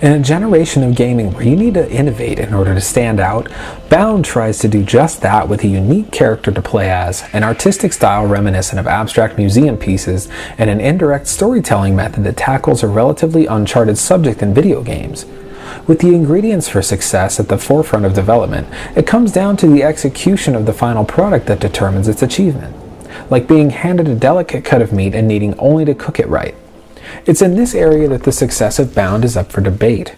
In a generation of gaming where you need to innovate in order to stand out, Bound tries to do just that with a unique character to play as, an artistic style reminiscent of abstract museum pieces, and an indirect storytelling method that tackles a relatively uncharted subject in video games. With the ingredients for success at the forefront of development, it comes down to the execution of the final product that determines its achievement. Like being handed a delicate cut of meat and needing only to cook it right. It's in this area that the success of Bound is up for debate.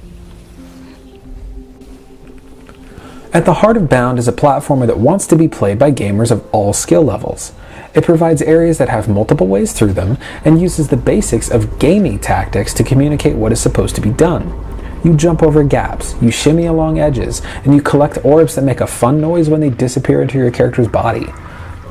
At the heart of Bound is a platformer that wants to be played by gamers of all skill levels. It provides areas that have multiple ways through them and uses the basics of gaming tactics to communicate what is supposed to be done. You jump over gaps, you shimmy along edges, and you collect orbs that make a fun noise when they disappear into your character's body.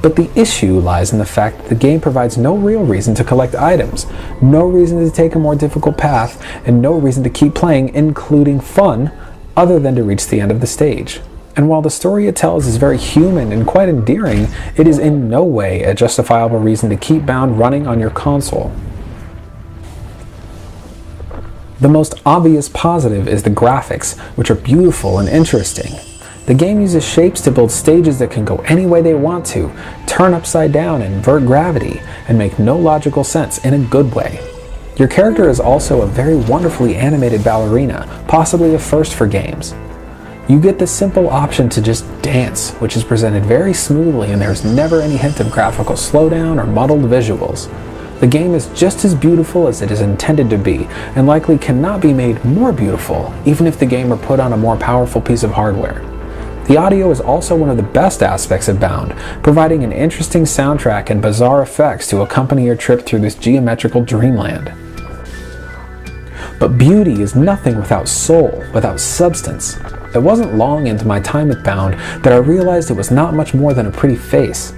But the issue lies in the fact that the game provides no real reason to collect items, no reason to take a more difficult path, and no reason to keep playing, including fun, other than to reach the end of the stage. And while the story it tells is very human and quite endearing, it is in no way a justifiable reason to keep Bound running on your console. The most obvious positive is the graphics, which are beautiful and interesting. The game uses shapes to build stages that can go any way they want to, turn upside down, invert gravity, and make no logical sense in a good way. Your character is also a very wonderfully animated ballerina, possibly a first for games. You get the simple option to just dance, which is presented very smoothly, and there's never any hint of graphical slowdown or muddled visuals. The game is just as beautiful as it is intended to be, and likely cannot be made more beautiful, even if the game were put on a more powerful piece of hardware. The audio is also one of the best aspects of Bound, providing an interesting soundtrack and bizarre effects to accompany your trip through this geometrical dreamland. But beauty is nothing without soul, without substance. It wasn't long into my time with Bound that I realized it was not much more than a pretty face.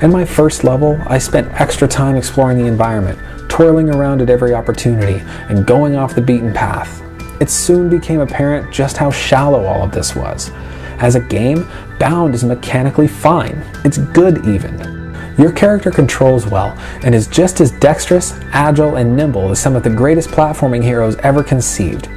In my first level, I spent extra time exploring the environment, twirling around at every opportunity, and going off the beaten path. It soon became apparent just how shallow all of this was. As a game, Bound is mechanically fine. It's good even. Your character controls well and is just as dexterous, agile, and nimble as some of the greatest platforming heroes ever conceived.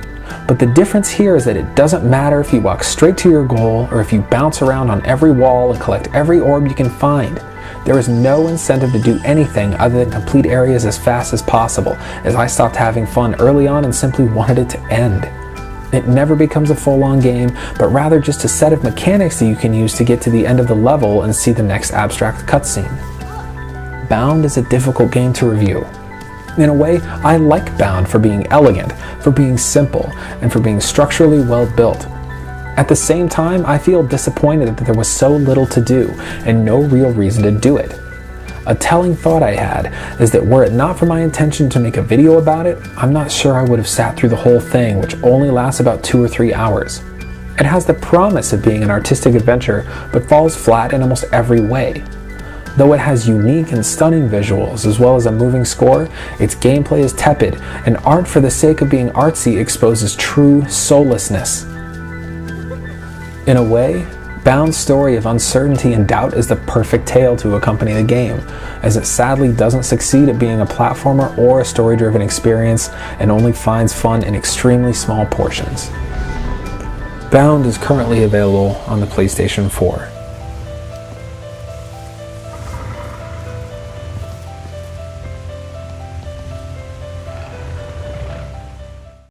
But the difference here is that it doesn't matter if you walk straight to your goal or if you bounce around on every wall and collect every orb you can find. There is no incentive to do anything other than complete areas as fast as possible, as I stopped having fun early on and simply wanted it to end. It never becomes a full-on game, but rather just a set of mechanics that you can use to get to the end of the level and see the next abstract cutscene. Bound is a difficult game to review. In a way, I like Bound for being elegant, for being simple, and for being structurally well built. At the same time, I feel disappointed that there was so little to do, and no real reason to do it. A telling thought I had is that were it not for my intention to make a video about it, I'm not sure I would have sat through the whole thing, which only lasts about 2 or 3 hours. It has the promise of being an artistic adventure, but falls flat in almost every way. Though it has unique and stunning visuals as well as a moving score, its gameplay is tepid, and art for the sake of being artsy exposes true soullessness. In a way, Bound's story of uncertainty and doubt is the perfect tale to accompany the game, as it sadly doesn't succeed at being a platformer or a story-driven experience and only finds fun in extremely small portions. Bound is currently available on the PlayStation 4.